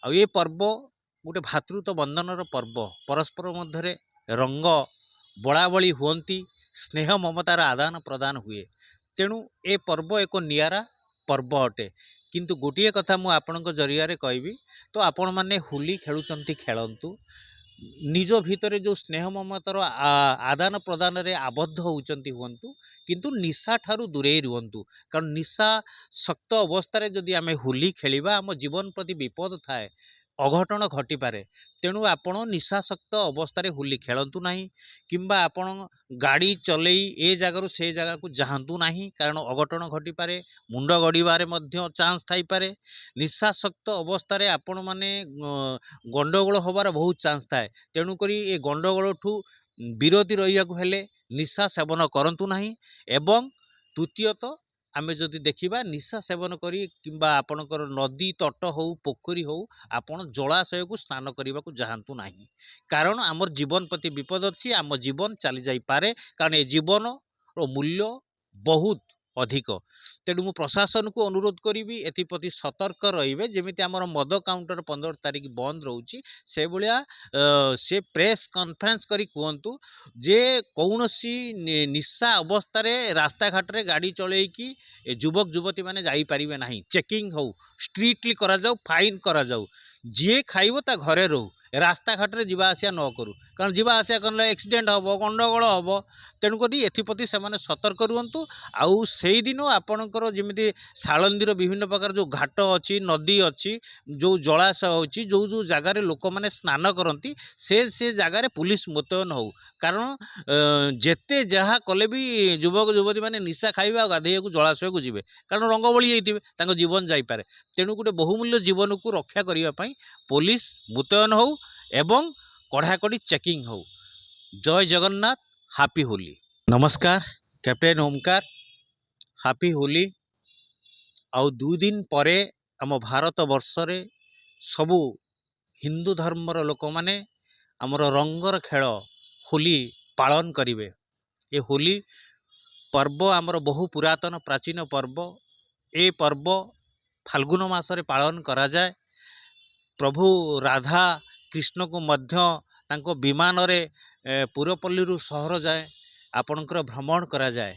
ये पर्व गोटे भातृत्व बंधनर पर्व परस्पर मध्य रंग बड़ाबड़ी हुअंती स्नेह ममतार आदान प्रदान हुए। तेणु ए पर्व एक नियारा पर्व अटे। किंतु गोटे कथा मु आपणक जरिया कहबी तो आपण मैंने होली खेलुंट खेलतु निज भितर जो स्नेह ममतार आदान प्रदान रे आबद्ध होती हुंतु किंतु निशा ठारू दूरे रुहतु। कारण निशा शक्त अवस्था जदि आम होली खेलिबा आम जीवन प्रति विपद थाए अघटन घटीपे। तेणु आपण निशाशक्त अवस्था होली खेलतु ना किंबा आपण गाड़ी चलई ए जगार से जगह को जातु ना कारण अघटन घटीपे मुंड गड़ारे चान्स थाईपे। निशाशक्त अवस्था आपण मैंने गंडगोल हबार बहुत चान्स थाए। तेणुक ये गंडगोल ठू विरति रहा निशा सेवन करतु ना। एवं तृतीयत आम जदि देखा निशा सेवन करी किंबा आपणकर नदी तट हो पोखरी हो आपण जलाशय को स्नान करने को जातु ना। कारण आमर जीवन प्रति विपद अच्छी आम जीवन चली जापे। कारण ये जीवन मूल्य बहुत अधिक। तेणु मु प्रशासन को अनुरोध करी एप्रति सतर्क रे जमी आम मद काउंटर 15 तारिख बंद रोचे से भाया से प्रेस कॉन्फ्रेंस करी कहतु जे कौन सी निशा अवस्था रास्ता घाट रे गाड़ी चलैकी युवक युवती मैंने जापारे ना। चेकिंग हो स्ट्रिक्टली करा जाऊ फाइन करा जाऊ जी खाइब ता घरे रो रास्ता घाट रे जीवा आसिया न करू। कारण जीवा आसिया करले एक्सीडेंट हम गंडगोल हम। तेणुक एथिप्रति से सतर्क रुहतु। आउ से दिन आपणकर जमी सालंदीर विभिन्न प्रकार जो घाट अच्छी नदी अच्छी जो जलाशय अच्छी जो जो जगार लोक मैंने स्नान करती से जगार पुलिस मुतयन हो। कारण जेते जहाँ कले भी युवक युवती मैंने निशा खाइबा गाधे को जलाशय को जीवे कारण रंग बली जाइए जीवन जापे। तेणु गोटे बहुमूल्य जीवन को रक्षा करने पुलिस मुतयन हो एवं कड़ाकड़ी चेकिंग हो। जय जगन्नाथ। हैप्पी होली। नमस्कार कैप्टेन ओमकार। हैप्पी होली। आउ 2 दिन परे आम भारत वर्ष रे सबू हिंदू धर्मर लोक माने आमर रंगर खेल होली पालन करिवे। ये होली पर्व आमर बहु पुरातन प्राचीन पर्व। ए पर्व फाल्गुन मासरे पालन करा जाए। प्रभु राधा कृष्ण को मध्य तांको विमान रे पुरपल्ली सहर जाए आपणकर भ्रमण करा जाए।